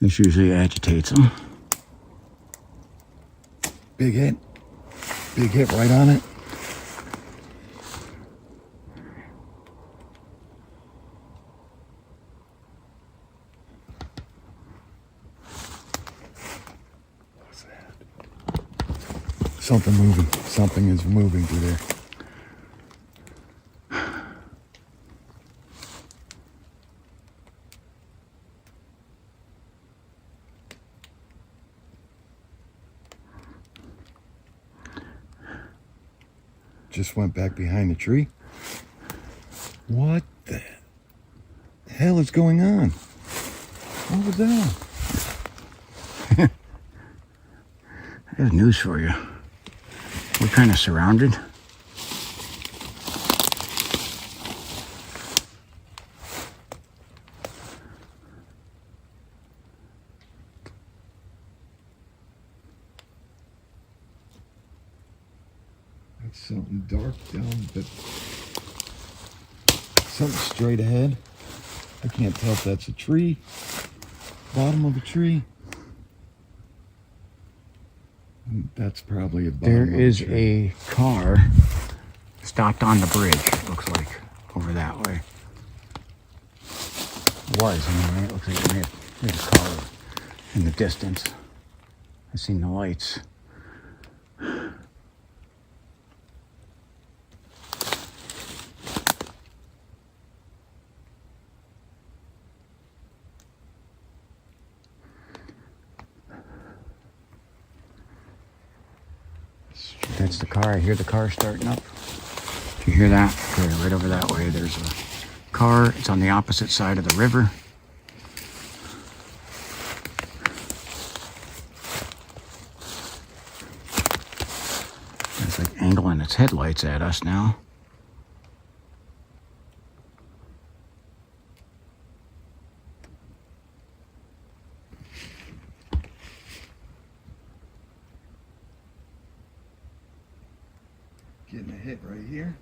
This usually agitates them. Big hit. Big hit right on it. What's that? Something moving. Something is moving through there. Just went back behind the tree. What the hell is going on? What was that? I have news for you. We're kind of surrounded. Something dark down, but something straight ahead. I can't tell if that's a tree, bottom of a tree. That's probably a bottom. There of is a tree. a car stopped on the bridge, it looks like, over that way. Was, anyway. It looks like there's a car in the distance. I seen the lights. That's the car. I hear the car starting up. Do you hear that? Okay, right over that way. There's a car. It's on the opposite side of the river. It's like angling its headlights at us now. Getting a hit right here.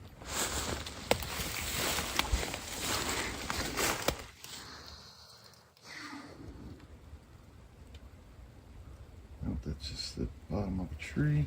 Oh, that's just the bottom of a tree.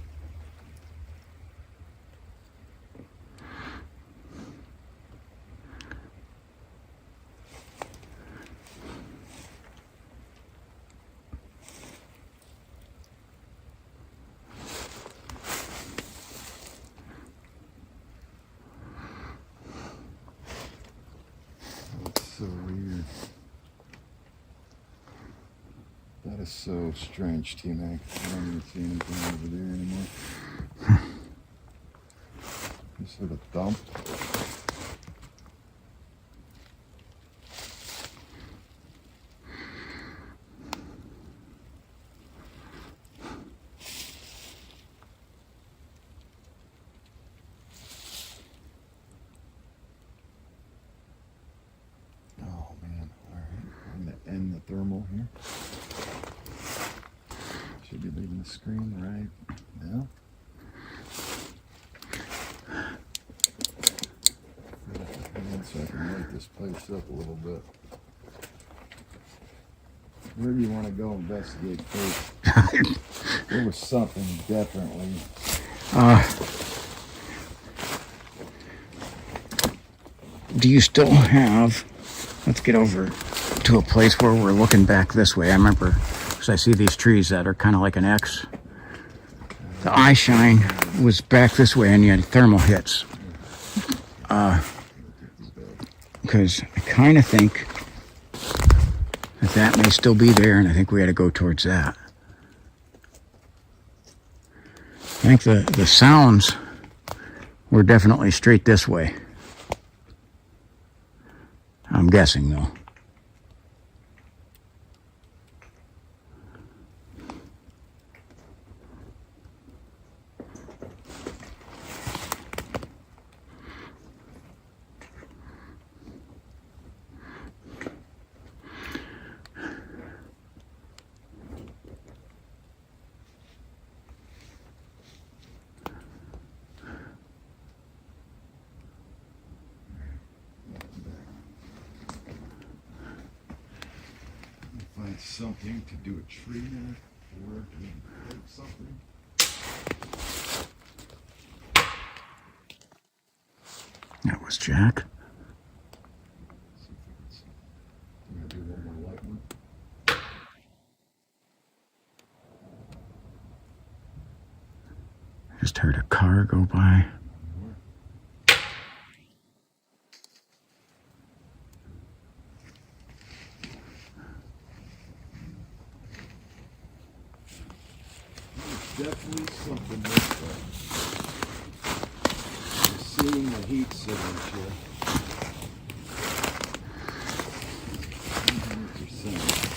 That is so strange, T-Mac. I don't even see anything over there anymore. Just heard a thump. Oh man, all right. I'm gonna end the thermal here. Should be leaving the screen right now. So I can light this place up a little bit. Where do you want to go investigate first? There was something definitely. Do you still have, let's get over to a place where we're looking back this way. I remember, because I see these trees that are kind of like an X. The eye shine was back this way and you had thermal hits. Because I kind of think that may still be there, and I think we had to go towards that. I think the sounds were definitely straight this way. I'm guessing, though. Find something to do a tree net or to take something. That was Jack. See if I can see. I'm gonna do one more light one. Just heard a car go by. Definitely something this way. You're seeing the heat signature. 100%.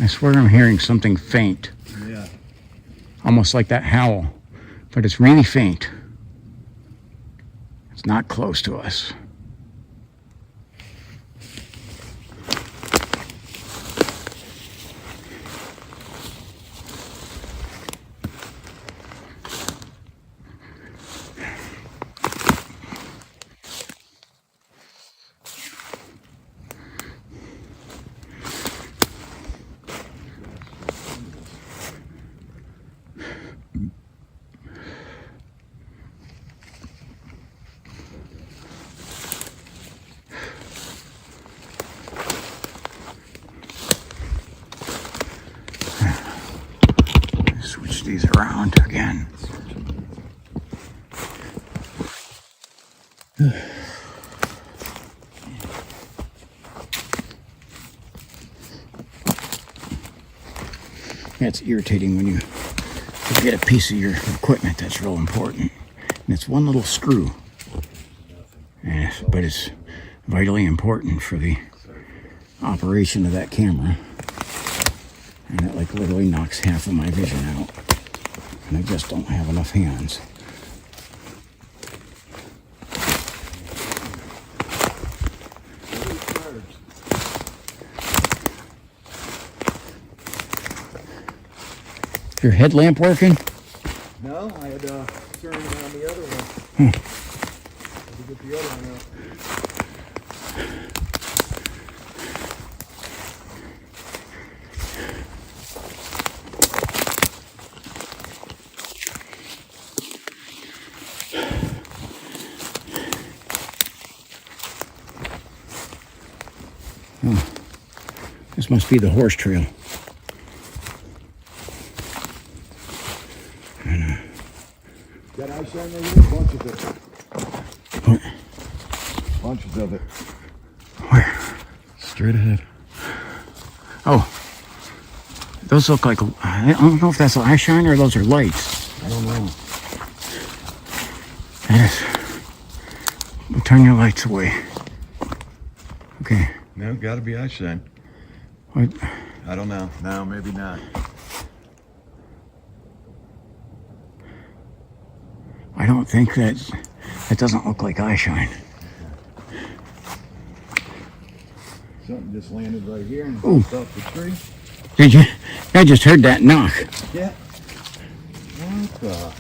I swear I'm hearing something faint. Yeah. Almost like that howl. But it's really faint. It's not close to us. Switch these around again. It's irritating when you forget a piece of your equipment that's real important. And it's one little screw. But it's vitally important for the operation of that camera. And it like literally knocks half of my vision out. And I just don't have enough hands. Your headlamp working? No, I had to turn on the other one. Had to get the other one out. This must be the horse trail. Got eye shine right here? Bunch of it. What? Bunches of it. Where? Straight ahead. Oh. Those look like, I don't know if that's eye shine or those are lights. I don't know. That is. We'll turn your lights away. Okay. No, gotta be eye shine. What? I don't know. No, maybe not. I don't think that doesn't look like eye shine. Something just landed right here and Ooh. bumped off the tree. Did you? I just heard that knock. Yeah. What the?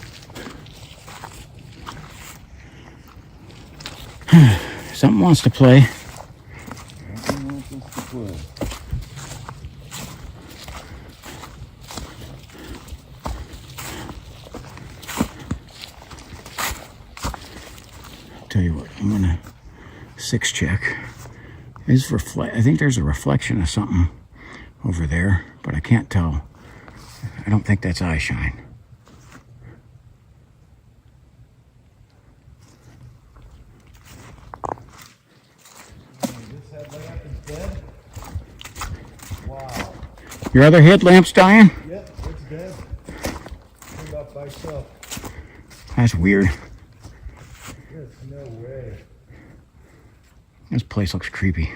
Something wants to play. Something wants us to play. Tell you what, I'm gonna 6 check. I think there's a reflection of something over there, but I can't tell. I don't think that's eye shine. This headlamp is dead? Wow. Your other headlamp's dying? Yep, it's dead. Turned off by itself. That's weird. There's no way. This place looks creepy.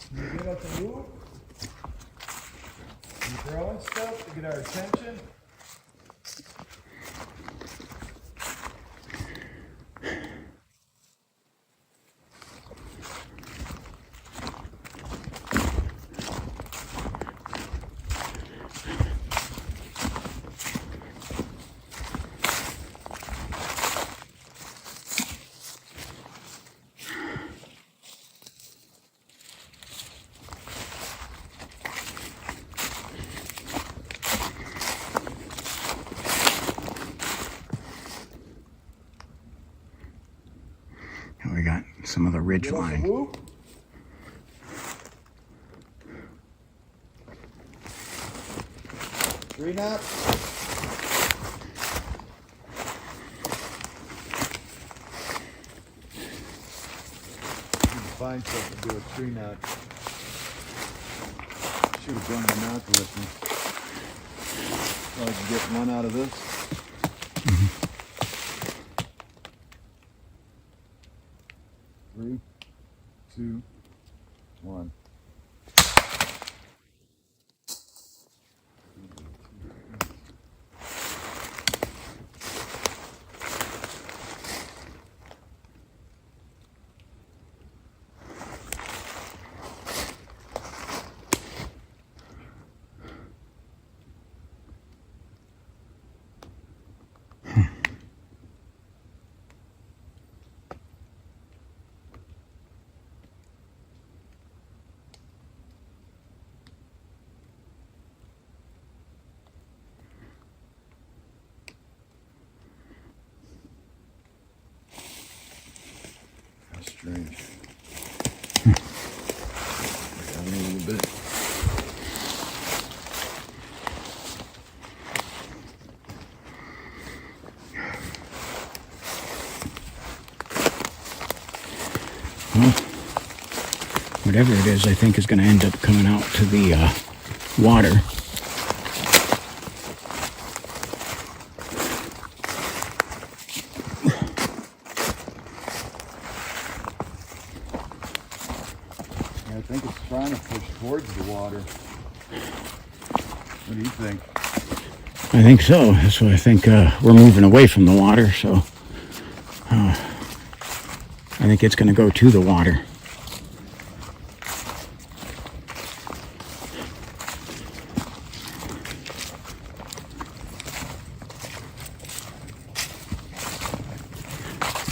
Can you get up and move? You throwing stuff to get our attention? We got some of the ridge line. Tree knot. Find something to do a tree knot. Should have brought my knot with me. So I can get one out of this. Mm-hmm. 3, 2, 1. Strange. Down a little bit. Well, whatever it is, I think is going to end up coming out to the water. I think it's trying to push towards the water. What do you think? I think so. So I think we're moving away from the water, so I think it's going to go to the water.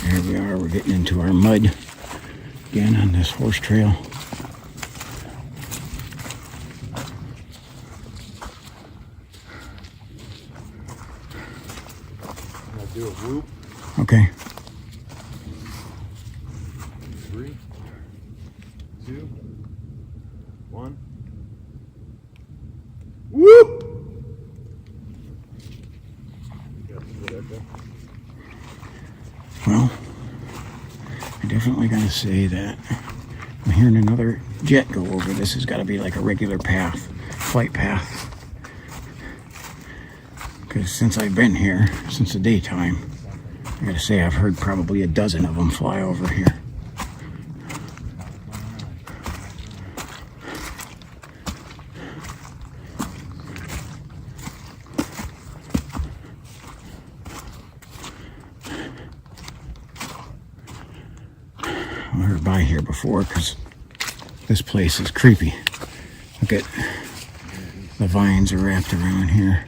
Here we are. We're getting into our mud again on this horse trail. Do a whoop. Okay. 3, 2, 1. Whoop! Well, I definitely gotta say that I'm hearing another jet go over. This has got to be like a regular path, flight path. Because since I've been here, since the daytime, I gotta say I've heard probably a dozen of them fly over here. I heard by here before because this place is creepy. Look at the vines are wrapped around here.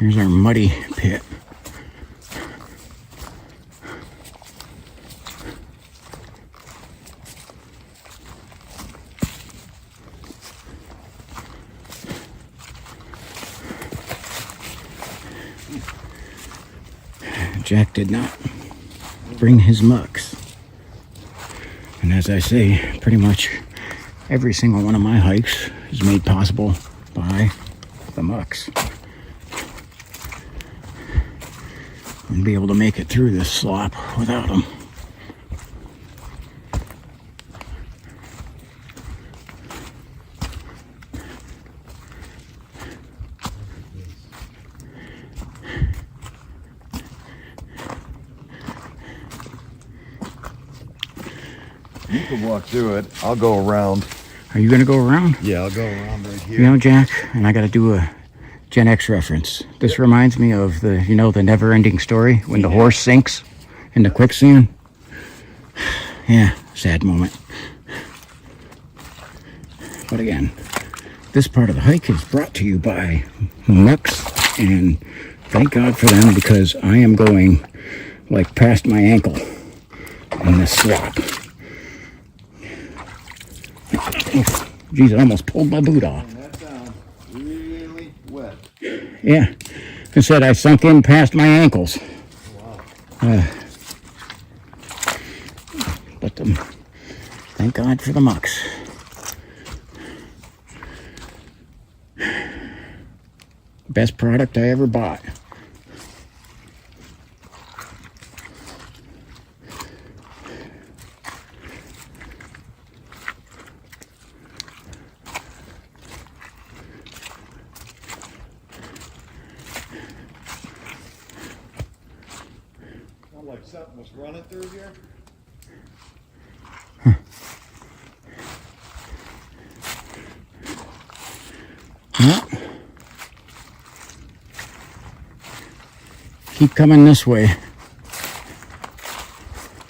Here's our muddy pit. Jack did not bring his mucks. And as I say, pretty much every single one of my hikes is made possible by the mucks. And be able to make it through this slop without them. You can walk through it. I'll go around. Are you gonna go around? Yeah, I'll go around right here. You know, Jack, and I gotta do a Gen X reference. This reminds me of the, you know, the never-ending story when the horse sinks in the quicksand. Yeah, sad moment. But again, this part of the hike is brought to you by mucks, and thank God for them because I am going like past my ankle in this slop. Geez, I almost pulled my boot off. That sounds really wet. Yeah, I said I sunk in past my ankles. Wow. But thank God for the mucks. Best product I ever bought. Like something was running through here. Yeah. Keep coming this way.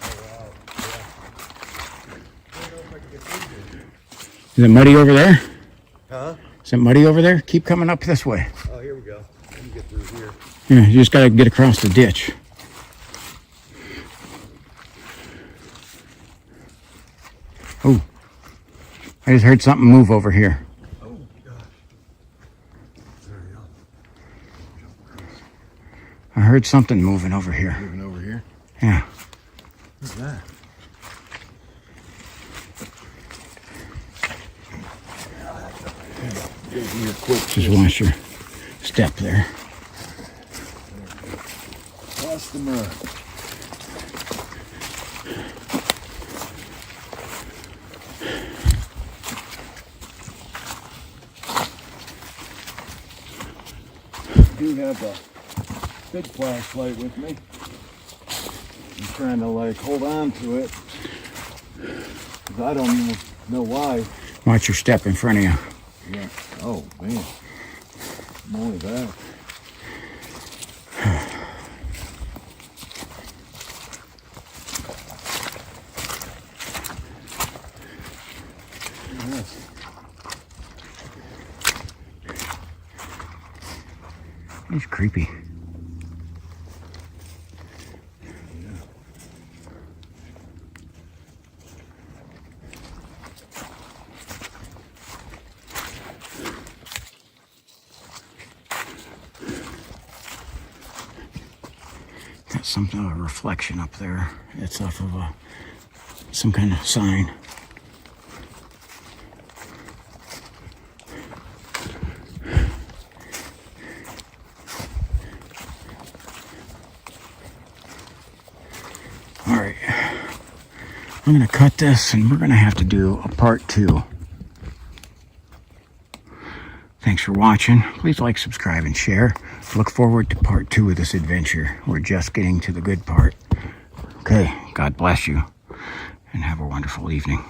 Oh, wow. Yeah. Is it muddy over there? Huh? Is it muddy over there? Keep coming up this way. Oh, here we go. Let me get through here. Yeah, you just gotta get across the ditch. Oh, I just heard something move over here. Oh, gosh. There we go. I heard something moving over here. Moving over here. Yeah. What's that? Get here quick. Just watch your step there. Lost the mud. I do have a big flashlight with me. I'm trying to like hold on to it because I don't know why. Watch your step in front of you. Yeah. Oh man. More of that. It's creepy. Got some reflection up there. It's off of some kind of sign. All right, I'm gonna cut this and we're gonna have to do a part 2. Thanks for watching. Please like, subscribe, and share. Look forward to part 2 of this adventure. We're just getting to the good part. Okay, God bless you, and have a wonderful evening.